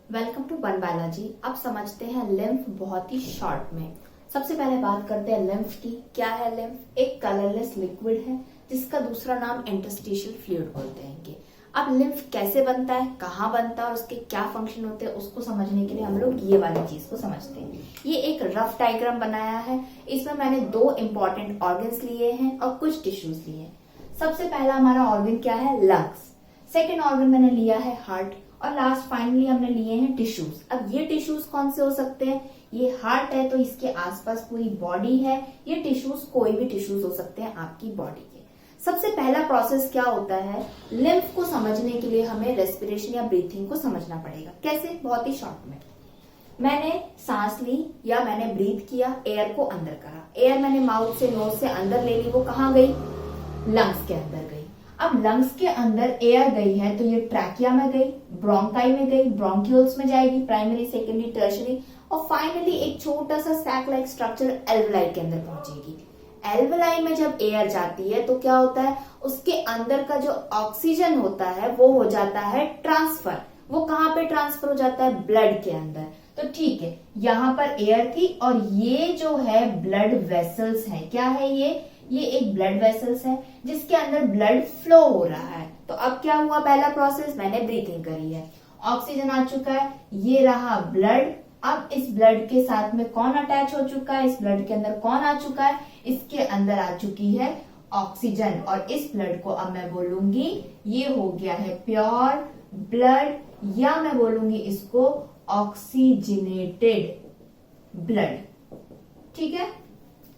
Welcome to one biology. अब समझते हैं लिम्फ बहुत ही शॉर्ट में। सबसे पहले बात करते हैं लिम्फ की। क्या है लिम्फ? एक कलरलेस लिक्विड है जिसका दूसरा नाम इंटरस्टिशियल फ्लूइड बोलते हैं कि अब लिम्फ कैसे बनता है, कहाँ बनता है और उसके क्या फंक्शन होते हैं, उसको समझने के लिए हम लोग ये वाली चीज को समझते हैं। ये एक रफ डायग्राम बनाया है। इसमें मैंने दो इंपॉर्टेंट ऑर्गन्स लिए हैं और कुछ टिश्यूज लिए हैं। सबसे पहला हमारा ऑर्गन क्या है? लंग्स। सेकेंड ऑर्गन मैंने लिया है हार्ट और लास्ट फाइनली हमने लिए हैं टिश्यूज। अब ये टिश्यूज कौन से हो सकते हैं? ये हार्ट है तो इसके आसपास पूरी बॉडी है। ये टिश्यूज कोई भी टिश्यूज हो सकते हैं आपकी बॉडी के। सबसे पहला प्रोसेस क्या होता है? लिम्फ को समझने के लिए हमें रेस्पिरेशन या ब्रीथिंग को समझना पड़ेगा। कैसे? बहुत ही शॉर्ट में। मैंने सांस ली या मैंने ब्रीथ किया, एयर को अंदर करा। एयर मैंने माउथ से, नोज से अंदर ले ली, वो कहाँ गई? लंग्स के अंदर गई। अब लंग्स के अंदर एयर गई है तो ये ट्रैकिया में गई, ब्रोंकाई में गई, ब्रोंक्यूल्स में जाएगी, प्राइमरी, सेकेंडरी, टर्शरी और फाइनली एक छोटा सा सैक लाइक स्ट्रक्चर एल्वलाई के अंदर पहुंचेगी। एल्वलाई में जब एयर जाती है तो क्या होता है? उसके अंदर का जो ऑक्सीजन होता है वो हो जाता है ट्रांसफर। वो कहाँ पे ट्रांसफर हो जाता है? ब्लड के अंदर। तो ठीक है, यहाँ पर एयर थी और ये जो है ब्लड वेसल्स है। क्या है ये एक ब्लड वेसल्स है जिसके अंदर ब्लड फ्लो हो रहा है। तो अब क्या हुआ? पहला प्रोसेस, मैंने ब्रीथिंग करी है, ऑक्सीजन आ चुका है, ये रहा ब्लड। अब इस ब्लड के साथ में कौन अटैच हो चुका है? इस ब्लड के अंदर कौन आ चुका है? इसके अंदर आ चुकी है ऑक्सीजन। और इस ब्लड को अब मैं बोलूंगी ये हो गया है प्योर ब्लड, या मैं बोलूंगी इसको ऑक्सीजनेटेड ब्लड। ठीक है,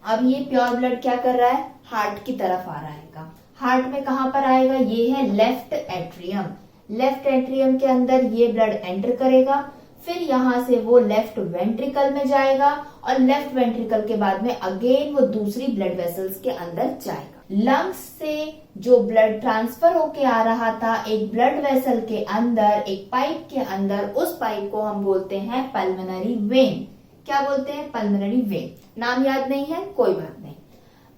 अब ये प्योर ब्लड क्या कर रहा है? हार्ट की तरफ आ रहेगा। हार्ट में कहां पर आएगा? ये है लेफ्ट एट्रियम। लेफ्ट एट्रियम के अंदर ये ब्लड एंटर करेगा, फिर यहां से वो लेफ्ट वेंट्रिकल में जाएगा और लेफ्ट वेंट्रिकल के बाद में अगेन वो दूसरी ब्लड वेसल्स के अंदर जाएगा। लंग्स से जो ब्लड ट्रांसफर होके आ रहा था एक ब्लड वेसल के अंदर, एक पाइप के अंदर, उस पाइप को हम बोलते हैं पल्मोनरी वेन। क्या बोलते हैं? Pulmonary vein. नाम याद नहीं है, कोई बात नहीं।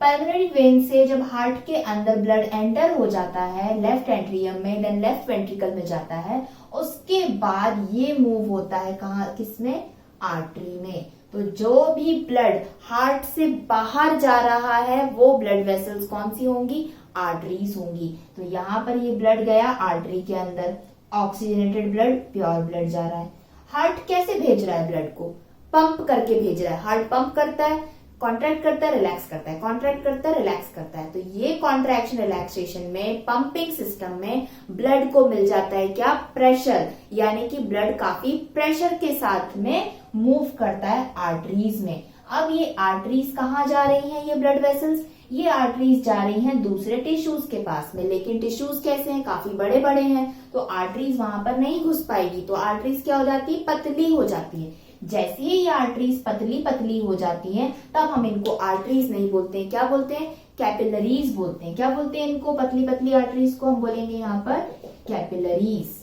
पल्मोनरी वेन से जब हार्ट के अंदर ब्लड एंटर हो जाता है लेफ्ट एट्रियम में, देन लेफ्ट वेंट्रिकल में जाता है, उसके बाद ये मूव होता है कहाँ? किसमें? आर्टरी में। तो जो भी ब्लड हार्ट से बाहर जा रहा है वो ब्लड वेसल्स कौन सी होंगी? आर्टरीज होंगी। तो यहाँ पर ये ब्लड गया आर्टरी के अंदर, ऑक्सीजनेटेड ब्लड, प्योर ब्लड जा रहा है। हार्ट कैसे भेज रहा है ब्लड को? पंप करके भेज रहा है। हार्ट पंप करता है, कॉन्ट्रैक्ट करता है, रिलैक्स करता है, कॉन्ट्रैक्ट करता है, रिलैक्स करता है। तो ये कॉन्ट्रैक्शन रिलैक्सेशन में, पंपिंग सिस्टम में ब्लड को मिल जाता है क्या? प्रेशर। यानी कि ब्लड काफी प्रेशर के साथ में मूव करता है आर्टरीज में। अब ये आर्टरीज कहाँ जा रही हैं? ये ब्लड वेसल्स, ये आर्टरीज जा रही हैं दूसरे टिश्यूज के पास में। लेकिन टिश्यूज कैसे हैं? काफी बड़े बड़े हैं, तो आर्टरीज वहां पर नहीं घुस पाएगी। तो आर्टरीज क्या हो जाती है? पतली हो जाती है। जैसे ही ये आर्टरीज पतली पतली हो जाती हैं तब हम इनको आर्टरीज नहीं बोलते हैं, क्या बोलते हैं? कैपिलरीज बोलते हैं। क्या बोलते हैं इनको? पतली पतली आर्टरीज को हम बोलेंगे यहाँ पर कैपिलरीज।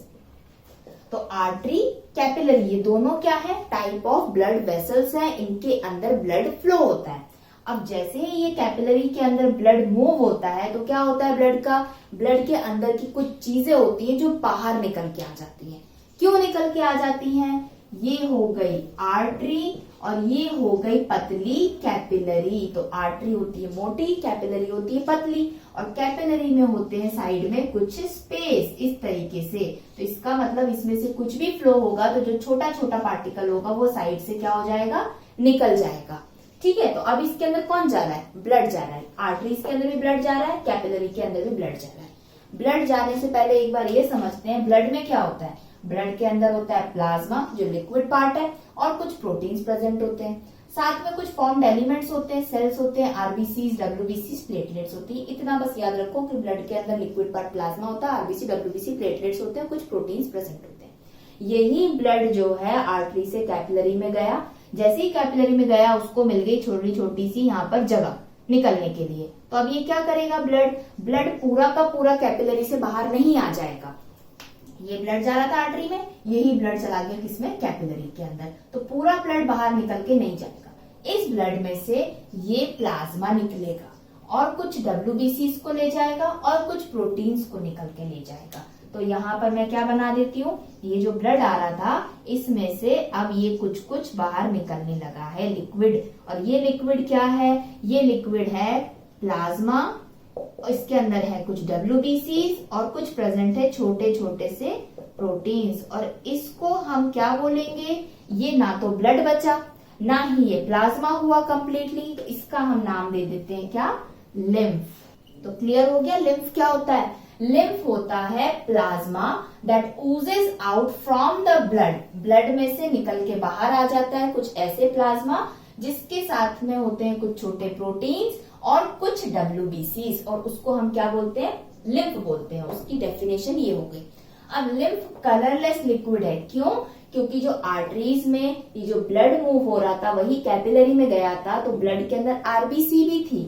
तो आर्टरी, कैपिलरी, ये दोनों क्या है? टाइप ऑफ ब्लड वेसल्स हैं, इनके अंदर ब्लड फ्लो होता है। अब जैसे ही ये कैपिलरी के अंदर ब्लड मूव होता है तो क्या होता है ब्लड का? ब्लड के अंदर की कुछ चीजें होती हैं जो बाहर निकल के आ जाती हैं। क्यों निकल के आ जाती हैं? ये हो गई आर्टरी और ये हो गई पतली कैपिलरी। तो आर्टरी होती है मोटी, कैपिलरी होती है पतली, और कैपिलरी में होते हैं साइड में कुछ स्पेस इस तरीके से। तो इसका मतलब इसमें से कुछ भी फ्लो होगा तो जो छोटा छोटा पार्टिकल होगा वो साइड से क्या हो जाएगा? निकल जाएगा। ठीक है, तो अब इसके अंदर कौन जा रहा है? ब्लड जा रहा है। आर्टरीज के अंदर भी ब्लड जा रहा है, कैपिलरी के अंदर भी ब्लड जा रहा है। ब्लड जाने से पहले एक बार ये समझते हैं ब्लड में क्या होता है। ब्लड के अंदर होता है प्लाज्मा जो लिक्विड पार्ट है, और कुछ प्रोटीन्स प्रेजेंट होते हैं, साथ में कुछ फॉर्म्ड एलिमेंट्स होते हैं, सेल्स होते हैं, आरबीसीज, डब्ल्यूबीसीज, प्लेटलेट्स होती है। इतना बस याद रखो कि ब्लड के अंदर लिक्विड पार्ट प्लाज्मा होता है, आरबीसी, डब्ल्यूबीसी, प्लेटलेट्स होते हैं, कुछ प्रोटीन्स प्रेजेंट होते हैं। यही ब्लड जो है आर्टरी से कैपिलरी में गया। जैसे ही कैपिलरी में गया उसको मिल गई छोटी छोटी सी यहाँ पर जगह निकलने के लिए। तो अब ये क्या करेगा? ब्लड पूरा का पूरा कैपिलरी से बाहर नहीं आ जाएगा। ये ब्लड जा रहा था आर्टरी में, यही ब्लड चला गया किसमें? कैपिलरी के अंदर। तो पूरा ब्लड बाहर निकल के नहीं जाएगा। इस ब्लड में से ये प्लाज्मा निकलेगा और कुछ डब्ल्यूबीसीज को ले जाएगा और कुछ प्रोटीन्स को निकल के ले जाएगा। तो यहाँ पर मैं क्या बना देती हूँ, ये जो ब्लड आ रहा था इसमें से अब ये कुछ कुछ बाहर निकलने लगा है लिक्विड। और ये लिक्विड क्या है, ये लिक्विड है प्लाज्मा। इसके अंदर है कुछ WBCs और कुछ प्रेजेंट है छोटे छोटे से प्रोटीन्स। और इसको हम क्या बोलेंगे, ये ना तो ब्लड बचा ना ही ये प्लाज्मा हुआ कंप्लीटली, तो इसका हम नाम दे देते हैं क्या, लिम्फ। तो क्लियर हो गया, लिम्फ क्या होता है, लिम्फ होता है plasma that oozes out from the blood, blood में से निकल के बाहर आ जाता है कुछ ऐसे प्लाज्मा जिसके साथ में होते हैं कुछ छोटे प्रोटीन्स और कुछ WBCs, और उसको हम क्या बोलते हैं, लिम्फ बोलते हैं। उसकी डेफिनेशन ये हो गई। अब लिम्फ कलरलेस लिक्विड है, क्यों, क्योंकि जो आर्टरीज में ये जो ब्लड मूव हो रहा था वही कैपिलरी में गया था, तो ब्लड के अंदर RBC भी थी।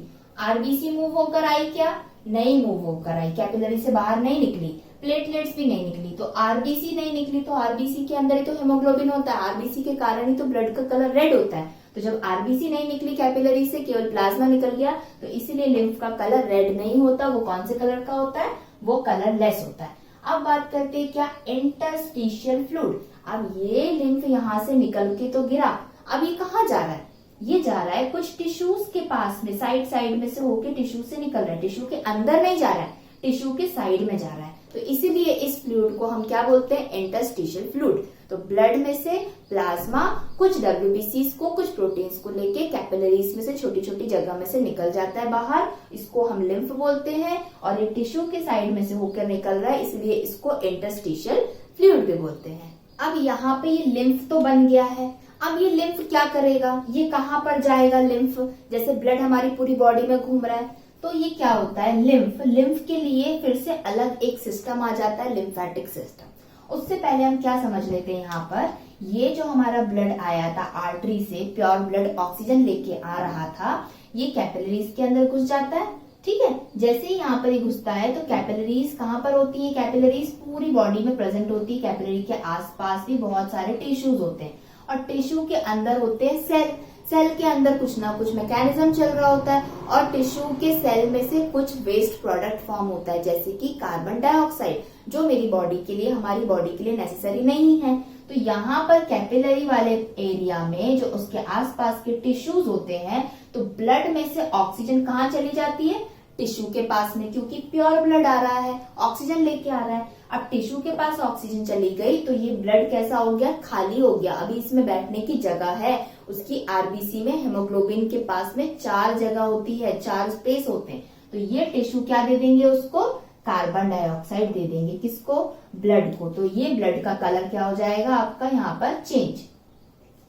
RBC मूव होकर आई क्या, नहीं मूव होकर आई, कैपिलरी से बाहर नहीं निकली, प्लेटलेट्स भी नहीं निकली, तो RBC नहीं निकली, तो RBC के अंदर ही तो हेमोग्लोबिन होता है, RBC के कारण ही तो ब्लड का कलर रेड होता है। तो जब RBC नहीं निकली कैपिलरी से, केवल प्लाज्मा निकल गया, तो इसीलिए लिम्फ का कलर रेड नहीं होता, वो कौन से कलर का होता है, वो कलरलेस होता है। अब बात करते हैं क्या, इंटरस्टिशियल फ्लूइड। अब ये लिम्फ यहाँ से निकल के तो गिरा, अब ये कहाँ जा रहा है, ये जा रहा है कुछ टिश्यूज के पास में, साइड साइड में से होके टिश्यू से निकल रहा है, टिश्यू के अंदर नहीं जा रहा है, टिश्यू के साइड में जा रहा है। तो इसीलिए इस फ्लूइड को हम क्या बोलते हैं, इंटरस्टिशियल फ्लूइड। तो ब्लड में से प्लाज्मा कुछ WBCs को, कुछ प्रोटीन्स को लेके कैपिलरीज में से छोटी छोटी जगह में से निकल जाता है बाहर, इसको हम लिम्फ बोलते हैं। और ये टिश्यू के साइड में से होकर निकल रहा है, इसलिए इसको इंटरस्टिशियल फ्लूइड भी बोलते हैं। अब यहाँ पे ये लिम्फ तो बन गया है, अब ये लिम्फ क्या करेगा, ये कहाँ पर जाएगा लिम्फ, जैसे ब्लड हमारी पूरी बॉडी में घूम रहा है, तो ये क्या होता है, लिम्फ। लिम्फ के लिए फिर से अलग एक सिस्टम आ जाता है, लिम्फेटिक सिस्टम। उससे पहले हम क्या समझ लेते हैं, यहाँ पर ये जो हमारा ब्लड आया था आर्टरी से, प्योर ब्लड ऑक्सीजन लेके आ रहा था, ये कैपिलरीज के अंदर घुस जाता है, ठीक है। जैसे ही यहाँ पर ये घुसता है तो कैपिलरीज कहाँ पर होती है, कैपिलरीज पूरी बॉडी में प्रेजेंट होती है, कैपिलरी के आसपास भी बहुत सारे टिश्यूज होते हैं, और टिश्यू के अंदर होते हैं सेल, सेल के अंदर कुछ ना कुछ मैकेनिज्म चल रहा होता है, और टिश्यू के सेल में से कुछ वेस्ट प्रोडक्ट फॉर्म होता है, जैसे कि कार्बन डाइऑक्साइड, जो मेरी बॉडी के लिए, हमारी बॉडी के लिए नेसेसरी नहीं है। तो यहाँ पर कैपिलरी वाले एरिया में जो उसके आसपास के टिश्यूज होते हैं, तो ब्लड में से ऑक्सीजन कहाँ चली जाती है, टिश्यू के पास में, क्योंकि प्योर ब्लड आ रहा है, ऑक्सीजन लेके आ रहा है। अब टिश्यू के पास ऑक्सीजन चली गई तो ये ब्लड कैसा हो गया, खाली हो गया, अभी इसमें बैठने की जगह है। उसकी RBC में हेमोग्लोबिन के पास में 4 जगह होती है, 4 स्पेस होते हैं, तो ये टिश्यू क्या दे देंगे उसको, कार्बन डाइऑक्साइड दे देंगे, किसको, ब्लड को। तो ये ब्लड का कलर क्या हो जाएगा आपका, यहाँ पर चेंज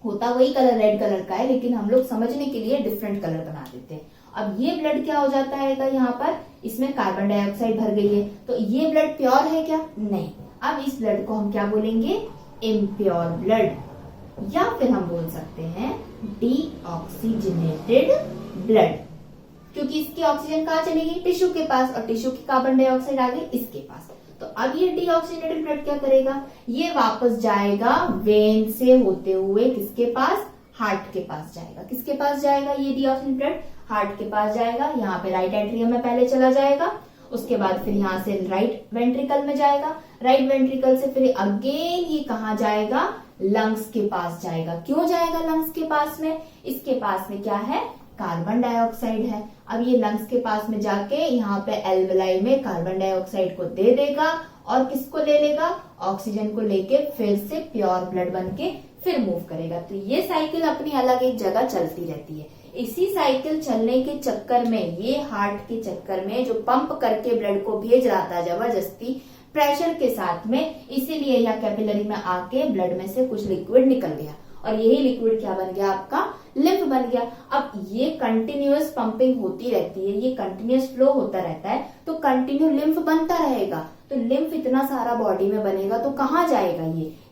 होता वही कलर रेड कलर का है, लेकिन हम लोग समझने के लिए डिफरेंट कलर बना देते हैं। अब ये ब्लड क्या हो जाता है, यहाँ पर इसमें कार्बन डाइऑक्साइड भर गई है, तो ये ब्लड प्योर है क्या, नहीं। अब इस ब्लड को हम क्या बोलेंगे, इम्प्योर ब्लड, या फिर हम बोल सकते हैं डीऑक्सीजनेटेड ब्लड, क्योंकि इसकी ऑक्सीजन कहाँ चली गई, टिश्यू के पास, और टिश्यू की कार्बन डाइऑक्साइड आ गई इसके पास। तो अब ये डीऑक्सीजनेटेड ब्लड क्या करेगा, ये वापस जाएगा वेन से होते हुए किसके पास, हार्ट के पास जाएगा। किसके पास जाएगा ये डीऑक्सीजनेटेड ब्लड, हार्ट के पास जाएगा। यहाँ पे राइट एट्रियम में पहले चला जाएगा, उसके बाद फिर यहाँ से राइट वेंट्रिकल में जाएगा, राइट वेंट्रिकल से फिर अगेन ये कहाँ जाएगा, लंग्स के पास जाएगा। क्यों जाएगा लंग्स के पास में, इसके पास में क्या है, कार्बन डाइऑक्साइड है। अब ये लंग्स के पास में जाके यहाँ पे एल्वेलाई में कार्बन डाइऑक्साइड को दे देगा, और किसको ले लेगा, ऑक्सीजन को लेके फिर से प्योर ब्लड बन के फिर मूव करेगा। तो ये साइकिल अपनी अलग एक जगह चलती रहती है। इसी साइकिल चलने के चक्कर में, ये हार्ट के चक्कर में जो पंप करके ब्लड को भेज रहा था जबरदस्ती प्रेशर के साथ में, इसीलिए यह कैपिलरी में आके ब्लड में से कुछ लिक्विड निकल गया, और यही लिक्विड क्या बन गया आपका, लिम्फ बन गया। अब ये कंटिन्यूअस पंपिंग होती रहती है, ये कंटिन्यूअस फ्लो होता रहता है, तो कंटिन्यू लिम्फ बनता रहेगा। तो लिम्फ इतना सारा बॉडी में बनेगा तो कहाँ जाएगा,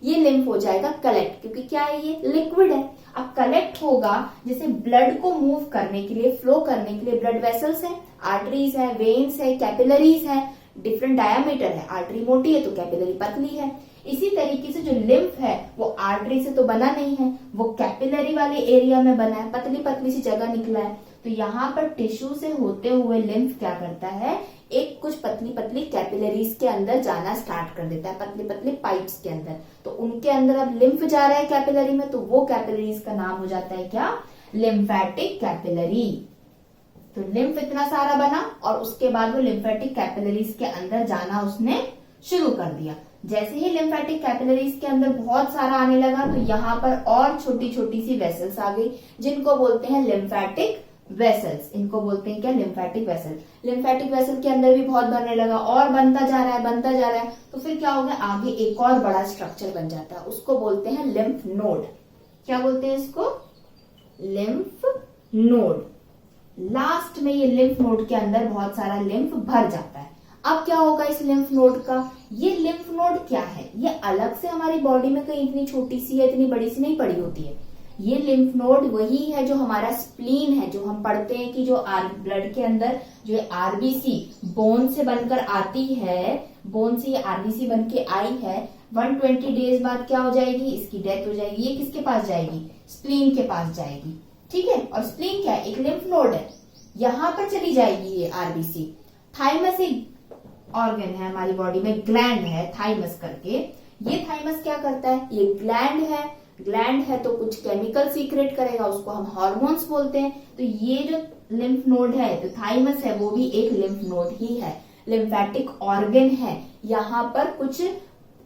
ये लिम्फ हो जाएगा कलेक्ट, क्योंकि क्या है, ये लिक्विड है। अब कलेक्ट होगा, जैसे ब्लड को मूव करने के लिए, फ्लो करने के लिए ब्लड वेसल्स है, आर्टरीज है, वेन्स है, कैपिलरीज है, डिफरेंट डायामीटर है, आर्टरी मोटी है तो कैपिलरी पतली है। इसी तरीके से जो लिम्फ है वो आर्टरी से तो बना नहीं है, वो कैपिलरी वाले एरिया में बना है, पतली पतली सी जगह निकला है। तो यहाँ पर टिश्यू से होते हुए लिम्फ क्या करता है, एक कुछ पतली पतली कैपिलरीज के अंदर जाना स्टार्ट कर देता है, पतली पतली पाइप्स के अंदर। तो उनके अंदर अब लिम्फ जा रहा है कैपिलरी में, तो वो कैपिलरीज का नाम हो जाता है क्या, लिम्फेटिक कैपिलरी। तो लिम्फ इतना सारा बना और उसके बाद वो लिम्फेटिक कैपिलरीज के अंदर जाना उसने शुरू कर दिया। जैसे ही लिम्फेटिक कैपिलरीज के अंदर बहुत सारा आने लगा तो यहाँ पर और छोटी छोटी सी वेसल्स आ गई, जिनको बोलते हैं लिम्फेटिक वेसल्स। इनको बोलते हैं क्या, लिम्फेटिक वेसल। लिम्फेटिक वेसल के अंदर भी बहुत भरने लगा और बनता जा रहा है, बनता जा रहा है। तो फिर क्या हो गया, आगे एक और बड़ा स्ट्रक्चर बन जाता है, उसको बोलते हैं लिम्फ नोड। क्या बोलते हैं इसको, लिम्फ नोड। लास्ट में ये लिम्फ नोड के अंदर बहुत सारा लिम्फ भर जाता है। अब क्या होगा इस लिम्फ नोड का, ये लिम्फ नोड क्या है, ये अलग से हमारी बॉडी में कहीं इतनी छोटी सी है, इतनी बड़ी सी नहीं पड़ी होती है। ये लिम्फ नोड वही है जो हमारा स्प्लीन है, जो हम पढ़ते हैं कि जो ब्लड के अंदर जो आरबीसी बोन से बनकर आती है, बोन से ये आरबीसी बन के आई है, 120 डेज बाद क्या हो जाएगी, इसकी डेथ हो जाएगी। ये किसके पास जाएगी, स्प्लीन के पास जाएगी, ठीक है। और स्प्लीन क्या है, एक लिम्फ नोड है, यहां पर चली जाएगी ये आरबीसी। थाइमस एक ऑर्गन है हमारी बॉडी में, ग्लैंड है थाइमस करके। ये थाइमस क्या करता है, ये ग्लैंड है, ग्लैंड है तो कुछ केमिकल सीक्रेट करेगा, उसको हम हार्मोन्स बोलते हैं। तो ये जो लिम्फ नोड है, तो थाइमस है, वो भी एक लिम्फ नोड ही है, लिम्फेटिक ऑर्गन है। यहाँ पर कुछ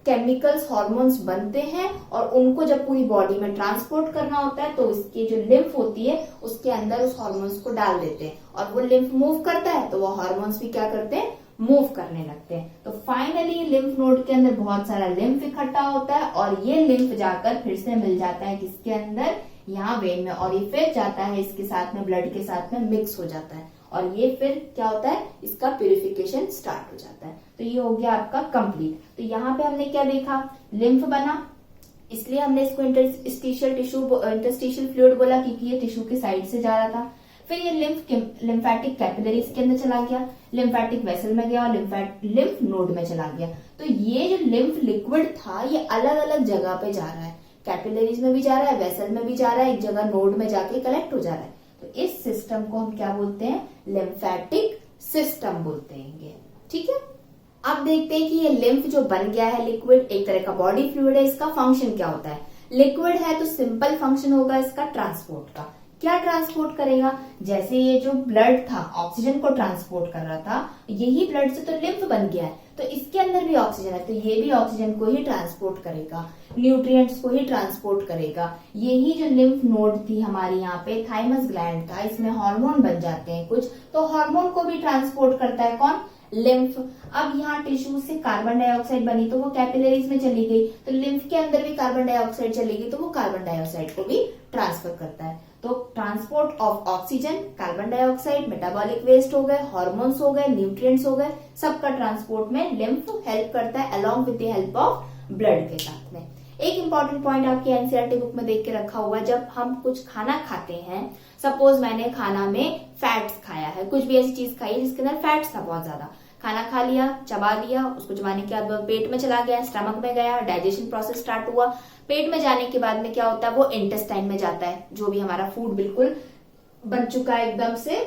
केमिकल्स हार्मोन्स बनते हैं और उनको जब पूरी बॉडी में ट्रांसपोर्ट करना होता है तो इसकी जो लिम्फ होती है उसके अंदर उस हार्मोन्स को डाल देते हैं और वो लिम्फ मूव करता है तो वो हार्मोन्स भी क्या करते हैं, मूव करने लगते हैं। तो फाइनली लिम्फ नोड के अंदर बहुत सारा लिम्फ इकट्ठा होता है और ये लिम्फ जाकर फिर से मिल जाता है किसके अंदर, यहाँ वेन में, और ये फिर जाता है इसके साथ में, ब्लड के साथ में मिक्स हो जाता है और ये फिर क्या होता है, इसका प्यूरिफिकेशन स्टार्ट हो जाता है। तो ये हो गया आपका कंप्लीट। तो यहाँ पे हमने क्या देखा, लिम्फ बना, इसलिए हमने इसको इंटरस्टिशियल टिश्यू, इंटरस्टिशियल फ्लूइड बोला क्योंकि ये टिश्यू के साइड से जा रहा था। फिर ये लिम्फेटिक कैपिलरीज के अंदर चला गया, लिम्फेटिक वेसल में गया और लिम्फ नोड में चला गया। तो ये जो लिम्फ लिक्विड था ये अलग अलग जगह पे जा रहा है, कैपिलरीज में भी जा रहा है, वेसल में भी जा रहा है, एक जगह नोड में जाके कलेक्ट हो जा रहा है। तो इस सिस्टम को हम क्या बोलते हैं, लिम्फेटिक सिस्टम बोलते हैं, ठीक है। अब देखते हैं कि ये लिम्फ जो बन गया है लिक्विड, एक तरह का बॉडी फ्लूइड है, इसका फंक्शन क्या होता है। लिक्विड है तो सिंपल फंक्शन होगा इसका ट्रांसपोर्ट का। क्या ट्रांसपोर्ट करेगा, जैसे ये जो ब्लड था ऑक्सीजन को ट्रांसपोर्ट कर रहा था, यही ब्लड से तो लिम्फ बन गया है, तो इसके अंदर भी ऑक्सीजन है तो ये भी ऑक्सीजन को ही ट्रांसपोर्ट करेगा, न्यूट्रिएंट्स को ही ट्रांसपोर्ट करेगा। यही जो लिम्फ नोड थी हमारी यहाँ पे, थाइमस ग्लैंड था, इसमें हार्मोन बन जाते हैं कुछ, तो हार्मोन को भी ट्रांसपोर्ट करता है कौन, लिम्फ। अब यहाँ टिश्यू से कार्बन डाइऑक्साइड बनी तो वो कैपिलरीज में चली गई, तो लिम्फ के अंदर भी कार्बन डाइऑक्साइड चलेगी तो वो कार्बन डाइऑक्साइड को भी ट्रांसफर करता है। तो transport of oxygen, carbon dioxide, metabolic waste हो गए, हार्मोन्स हो गए, न्यूट्रिएंट्स हो गए, सबका ट्रांसपोर्ट में लिम्फ हेल्प करता है along with the help of blood के साथ में। एक इंपॉर्टेंट पॉइंट आपकी एनसीईआरटी बुक में देख के रखा हुआ है, जब हम कुछ खाना खाते हैं, सपोज मैंने खाना में फैट्स खाया है, कुछ भी ऐसी चीज खाई जिसके अंदर फैट्स था बहुत ज्यादा, खाना खा लिया, चबा लिया, उसको चबाने के बाद पेट में चला गया, स्टमक में गया, डाइजेशन प्रोसेस स्टार्ट हुआ, पेट में जाने के बाद में क्या होता है, वो इंटेस्टाइन में जाता है, जो भी हमारा फूड बिल्कुल बन चुका है, एकदम से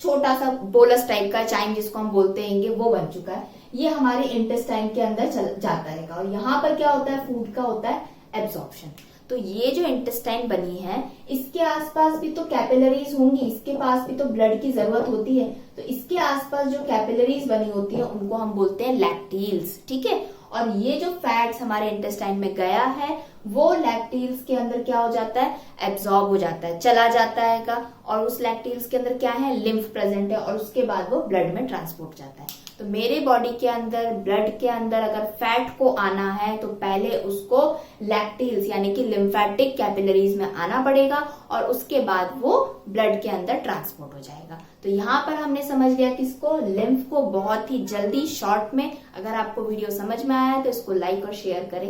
छोटा सा बोलस टाइप का चाइम जिसको हम बोलते हैं वो बन चुका है, ये हमारे इंटेस्टाइन के अंदर जाता रहेगा और यहाँ पर क्या होता है, फूड का होता है एब्जॉर्प्शन। तो ये जो इंटेस्टाइन बनी है इसके आसपास भी तो कैपिलरीज होंगी, इसके पास भी तो ब्लड की जरूरत होती है, तो इसके आसपास जो कैपिलरीज बनी होती है उनको हम बोलते हैं लैक्टील्स, ठीक है। और ये जो फैट्स हमारे इंटेस्टाइन में गया है वो लैक्टील्स के अंदर क्या हो जाता है, एब्जॉर्ब हो जाता है, चला जाता है का, और उस लैक्टील्स के अंदर क्या है, लिम्फ प्रेजेंट है और उसके बाद वो ब्लड में ट्रांसपोर्ट जाता है। तो मेरे बॉडी के अंदर, ब्लड के अंदर अगर फैट को आना है तो पहले उसको लैक्टील्स यानी कि लिम्फेटिक कैपिलरीज में आना पड़ेगा और उसके बाद वो ब्लड के अंदर ट्रांसपोर्ट हो जाएगा। तो यहाँ पर हमने समझ लिया किसको, लिम्फ को, बहुत ही जल्दी शॉर्ट में। अगर आपको वीडियो समझ में आया है तो इसको लाइक और शेयर करें।